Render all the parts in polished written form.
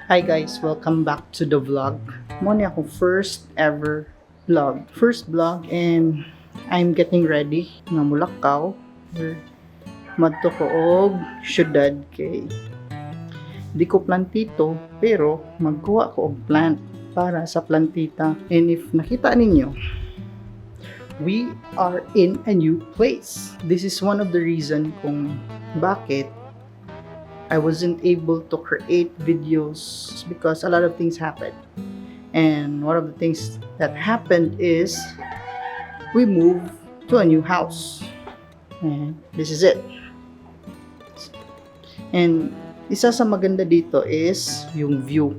Hi guys, welcome back to the vlog. Muna ako first ever vlog. First vlog and I'm getting ready nga mulakaw. Madto ko og syudad kay di ko plantito pero magkuha ko og plant para sa plantita. And if nakita ninyo, we are in a new place. This is one of the reason kung bakit I wasn't able to create videos because a lot of things happened. And one of the things that happened is we moved to a new house. And this is it. And isa sa maganda dito is yung view.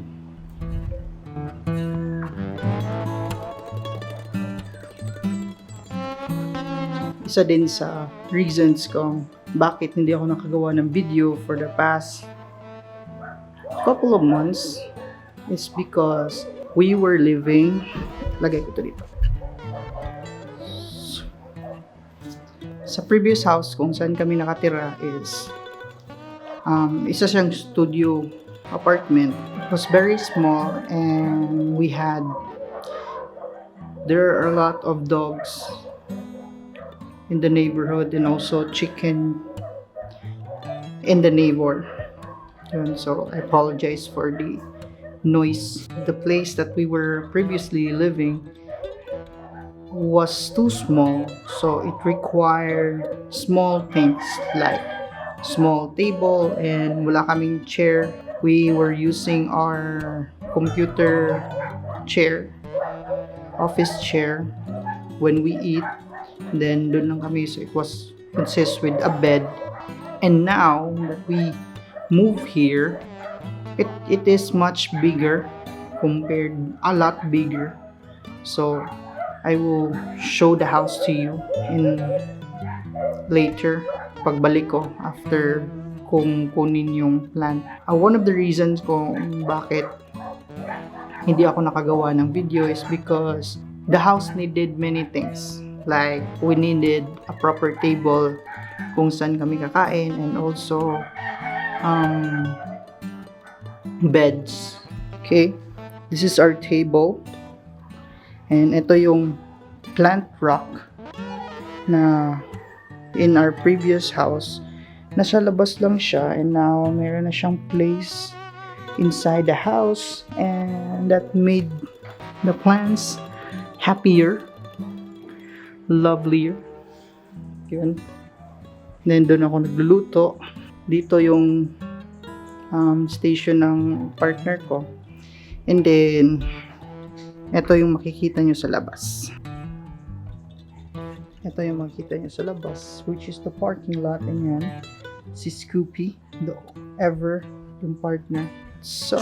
Isa din sa reasons kung bakit hindi ako nakagawa ng video for the past couple of months is because we were living, lagay ko ito dito, sa previous house kung saan kami nakatira is isa siyang studio apartment. It was very small and there are a lot of dogs in the neighborhood and also chicken in the neighbor. And so I apologize for the noise. The place that we were previously living was too small, so it required small things like small table and wala kaming chair. We were using our computer chair, office chair when we eat. Then doon lang kami, so it was consists with a bed. And now that we move here, it is much bigger, a lot bigger. So I will show the house to you in later pagbalik ko after kung kunin yung plant. One of the reasons kung bakit hindi ako nakagawa ng video is because the house needed many things. Like, we needed a proper table kung saan kami kakain and also beds. Okay, this is our table and ito yung plant rock na in our previous house nasa labas lang siya, and now meron na siyang place inside the house, and that made the plants happier, lovelier. Yun. Then doon ako nagluluto. Dito yung station ng partner ko. And then ito yung makikita nyo sa labas. Ito yung makikita nyo sa labas, which is the parking lot. And yan, si Scoopy, yung partner. So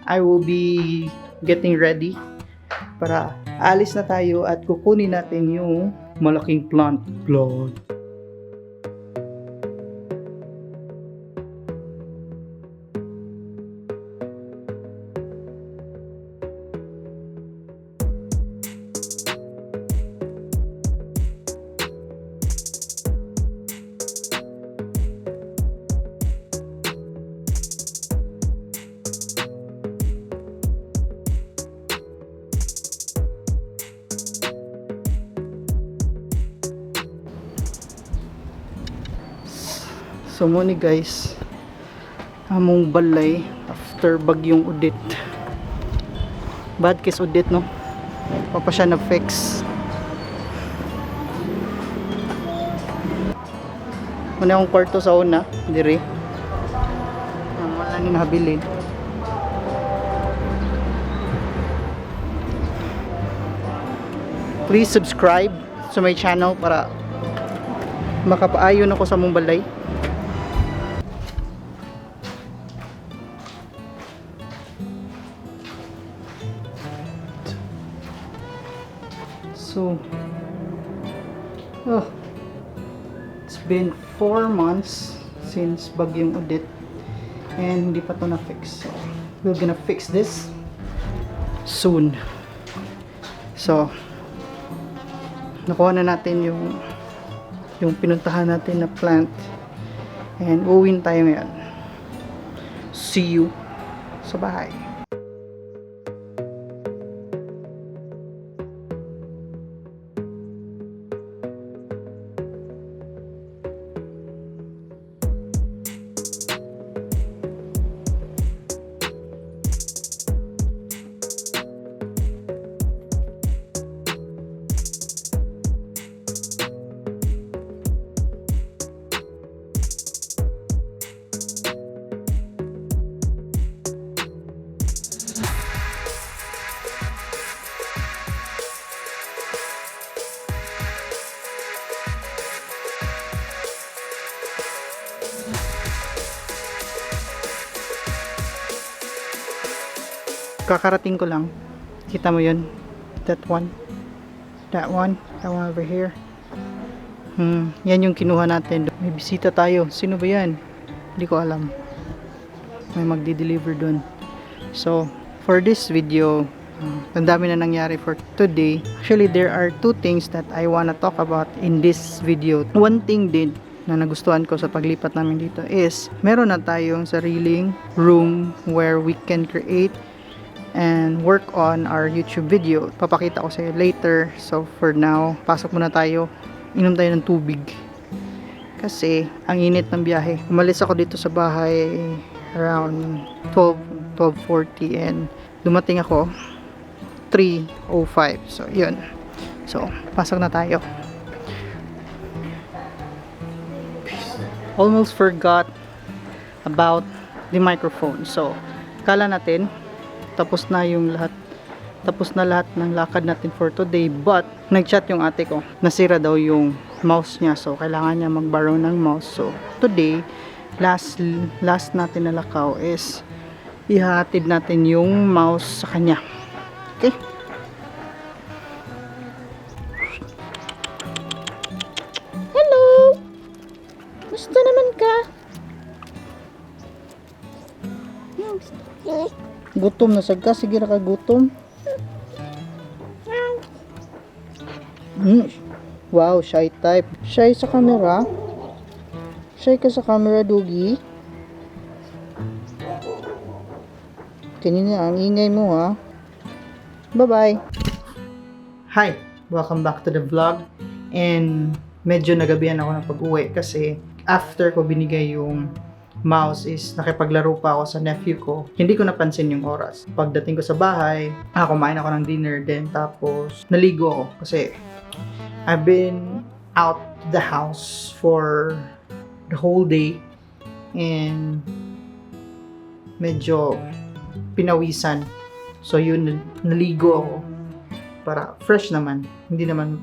I will be getting ready para alis na tayo at kukunin natin yung malaking plant. So muna guys, among balay after bagyong Udit. Bad case Udit, no? Papa siya na-fix. Muna akong kwarto sa una, diri. Wala ni nabili. Please subscribe sa my channel para makapaayon ako sa mong balay. So, it's been 4 months since bagyong Udit and hindi pa to na-fix. So, we're gonna fix this soon. So, nakuha na natin yung pinuntahan natin na plant and uuwin tayo ngayon. see you sa bahay. Kakarating ko lang. Kita mo yun? That one over here. Yan yung kinuha natin. May bisita tayo. Sino ba yan? Hindi ko alam. May magdi-deliver dun. So, for this video, ang dami na nangyari for today. Actually, there are two things that I wanna talk about in this video. One thing din na nagustuhan ko sa paglipat namin dito is meron na tayong sariling room where we can create and work on our YouTube video. Papakita ko sa iyo later. So for now, pasok muna tayo. Inom tayo ng tubig. Kasi ang init ng biyahe. Umalis ako dito sa bahay around 12:40 and dumating ako 3:05. So yun. So pasok na tayo. Almost forgot about the microphone. So kala natin tapos na lahat ng lakad natin for today, but nagchat yung ate ko, nasira daw yung mouse niya, so kailangan niya mag-borrow ng mouse. So today, last natin na lakaw is ihahatid natin yung mouse sa kanya. Okay? Hello! Gusto naman ka? Gutom na sagka, sige ra ka gutom. Wow, shy type. Shy sa camera. Shy ka sa camera, Dugi. Kanina ang ingay mo, ha. Bye-bye. Hi, welcome back to the vlog. And medyo nagabihan ako ng pag-uwi kasi after ko binigay yung mouse is nakipaglaro pa ako sa nephew ko. Hindi ko napansin yung oras. Pagdating ko sa bahay, kumain ako ng dinner din, tapos naligo ako kasi I've been out the house for the whole day and medyo pinawisan. So yun, naligo ako para fresh naman. Hindi naman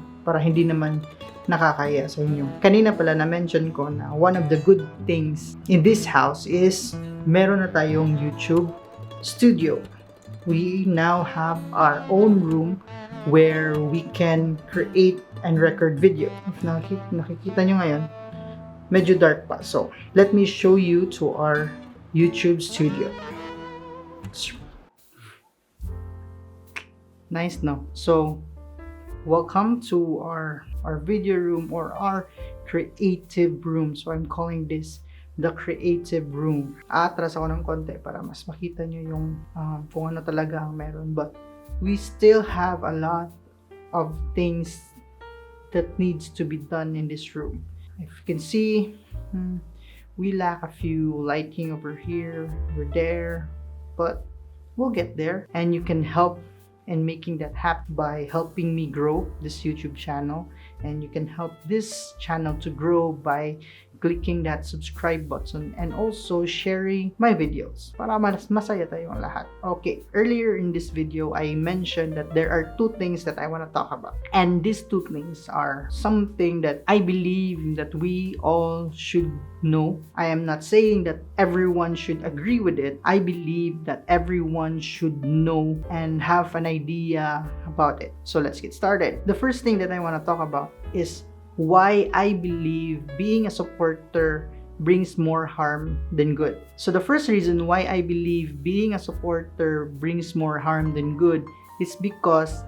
nakakaya sa inyo. Kanina pala na-mention ko na one of the good things in this house is meron na tayong YouTube studio. We now have our own room where we can create and record video. If nakikita nyo ngayon, medyo dark pa. So, let me show you to our YouTube studio. Nice, no? So, welcome to our video room or our creative room. So I'm calling this the creative room. Atras ako ng konti para mas makita nyo yung kung ano talaga ang meron. But we still have a lot of things that needs to be done in this room. If you can see, we lack a few lighting over here, over there, but we'll get there. And you can help in making that happen by helping me grow this YouTube channel, and you can help this channel to grow by clicking that subscribe button and also sharing my videos para mas masaya tayong lahat. Okay, earlier in this video I mentioned that there are two things that I want to talk about, and these two things are something that I believe that we all should know. I am not saying that everyone should agree with it. I believe that everyone should know and have an idea about it. So let's get started. The first thing that I want to talk about is why I believe being a supporter brings more harm than good. So the first reason why I believe being a supporter brings more harm than good is because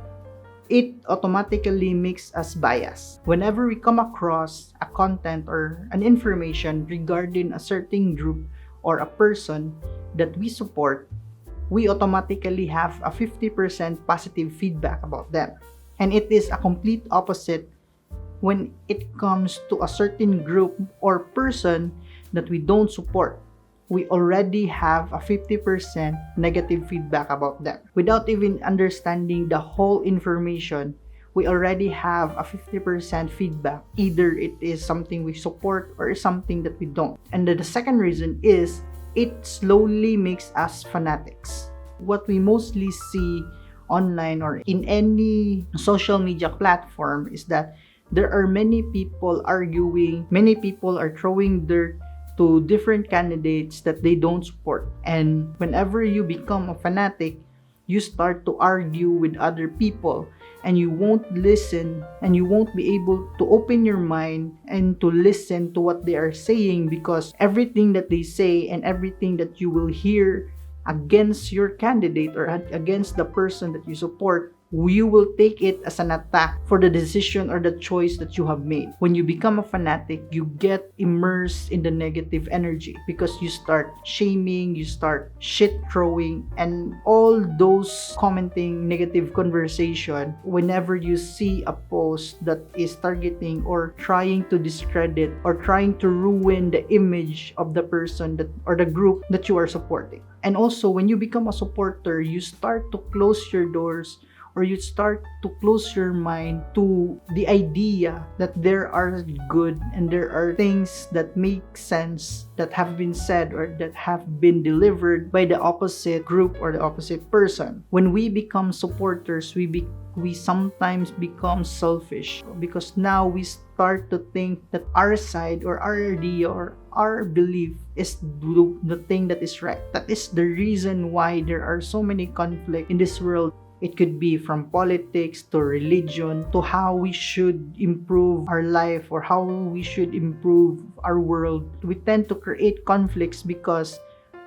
it automatically makes us biased. Whenever we come across a content or an information regarding a certain group or a person that we support, we automatically have a 50% positive feedback about them. And it is a complete opposite when it comes to a certain group or person that we don't support. We already have a 50% negative feedback about them. Without even understanding the whole information, we already have a 50% feedback. Either it is something we support or something that we don't. And the second reason is it slowly makes us fanatics. What we mostly see online or in any social media platform is that there are many people arguing, many people are throwing dirt to different candidates that they don't support. And whenever you become a fanatic, you start to argue with other people and you won't listen and you won't be able to open your mind and to listen to what they are saying, because everything that they say and everything that you will hear against your candidate or against the person that you support, you will take it as an attack for the decision or the choice that you have made. When you become a fanatic, you get immersed in the negative energy because you start shaming, you start shit throwing, and all those commenting negative conversation whenever you see a post that is targeting or trying to discredit or trying to ruin the image of the person that or the group that you are supporting. And also, when you become a supporter, you start to close your doors or you start to close your mind to the idea that there are good and there are things that make sense that have been said or that have been delivered by the opposite group or the opposite person. When we become supporters, we sometimes become selfish because now we start to think that our side or our idea or our belief is the thing that is right. That is the reason why there are so many conflicts in this world. It could be from politics to religion to how we should improve our life or how we should improve our world. We tend to create conflicts because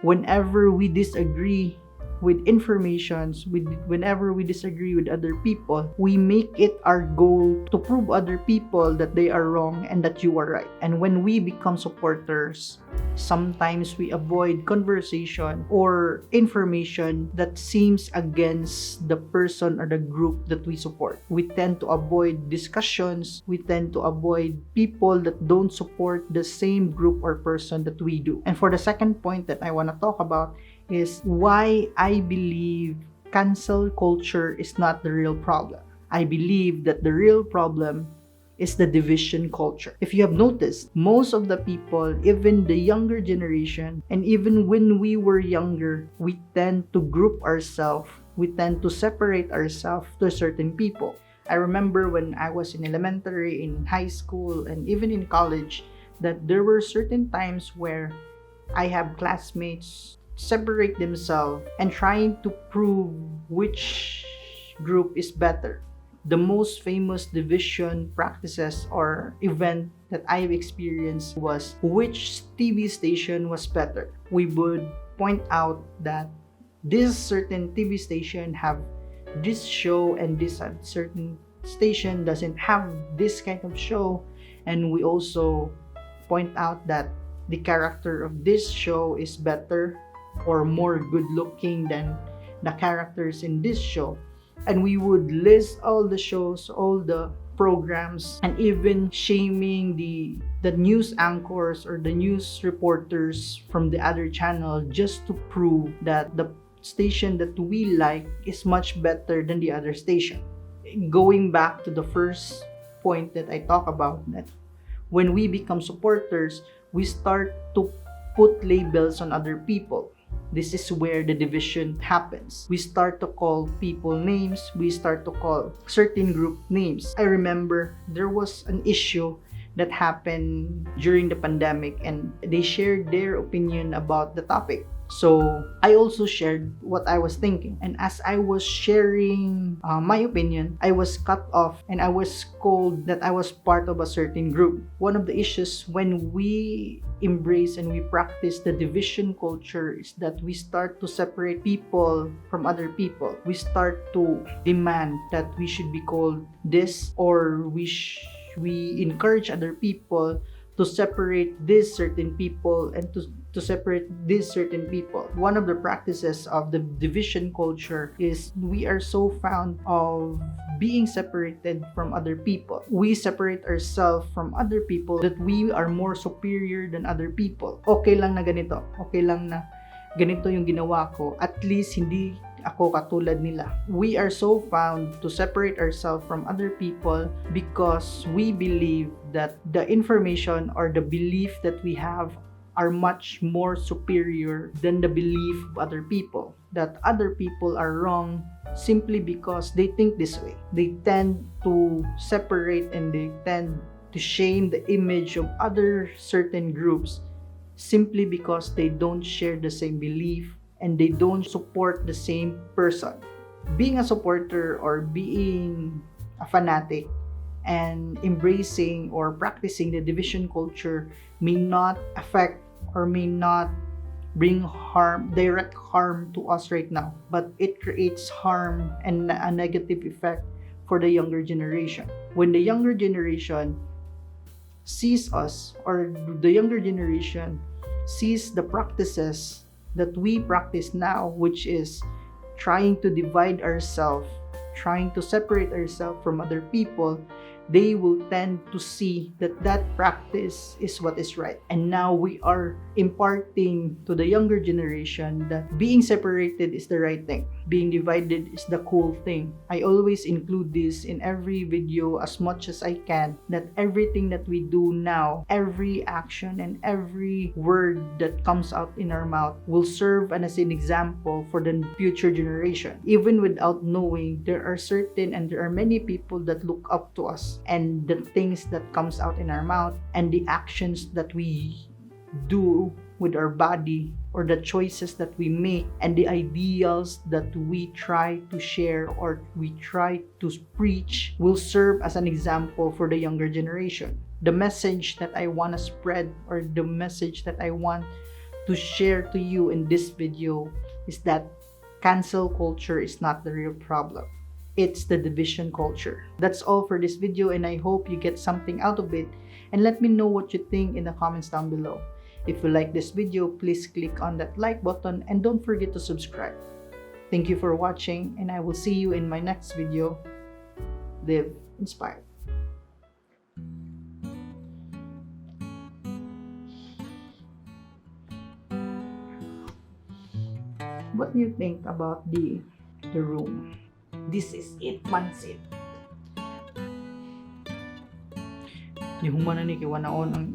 whenever we disagree with informations, whenever we disagree with other people, we make it our goal to prove other people that they are wrong and that you are right. And when we become supporters, sometimes we avoid conversation or information that seems against the person or the group that we support. We tend to avoid discussions. We tend to avoid people that don't support the same group or person that we do. And for the second point that I want to talk about is why I believe cancel culture is not the real problem. I believe that the real problem is the division culture. If you have noticed, most of the people, even the younger generation, and even when we were younger, we tend to group ourselves, we tend to separate ourselves to certain people. I remember when I was in elementary, in high school, and even in college, that there were certain times where I have classmates separate themselves and trying to prove which group is better. The most famous division practices or event that I've experienced was which TV station was better. We would point out that this certain TV station have this show and this certain station doesn't have this kind of show, and we also point out that the character of this show is better or more good looking than the characters in this show. And we would list all the shows, all the programs, and even shaming the news anchors or the news reporters from the other channel just to prove that the station that we like is much better than the other station. Going back to the first point that I talk about, that when we become supporters, we start to put labels on other people. This is where the division happens. We start to call people names. We start to call certain group names. I remember there was an issue that happened during the pandemic and they shared their opinion about the topic. So I also shared what I was thinking, and as I was sharing my opinion, I was cut off and I was called that I was part of a certain group. One of the issues when we embrace and we practice the division culture is that we start to separate people from other people. We start to demand that we should be called this, or we encourage other people to separate these certain people and to separate these certain people. One of the practices of the division culture is we are so fond of being separated from other people. We separate ourselves from other people that we are more superior than other people. Okay lang na ganito. Okay lang na ganito yung ginawa ko. At least hindi ako katulad nila. We are so found to separate ourselves from other people because we believe that the information or the belief that we have are much more superior than the belief of other people. That other people are wrong simply because they think this way. They tend to separate and they tend to shame the image of other certain groups simply because they don't share the same belief and they don't support the same person. Being a supporter or being a fanatic and embracing or practicing the division culture may not affect or may not bring direct harm to us right now, but it creates harm and a negative effect for the younger generation. When the younger generation sees us, or the younger generation sees the practices that we practice now, which is trying to divide ourselves, trying to separate ourselves from other people, they will tend to see that that practice is what is right. And now we are imparting to the younger generation that being separated is the right thing. Being divided is the cool thing. I always include this in every video as much as I can, that everything that we do now, every action and every word that comes out in our mouth will serve as an example for the future generation. Even without knowing, there are certain and there are many people that look up to us, and the things that comes out in our mouth and the actions that we do with our body, or the choices that we make and the ideals that we try to share or we try to preach will serve as an example for the younger generation. The message that I want to spread, or the message that I want to share to you in this video, is that cancel culture is not the real problem. It's the division culture. That's all for this video, and I hope you get something out of it, and let me know what you think in the comments down below. If you like this video, please click on that like button and don't forget to subscribe. Thank you for watching, and I will see you in my next video. Live inspired. What do you think about the room? This is it, mansit. Di humana ni kiwanaon ang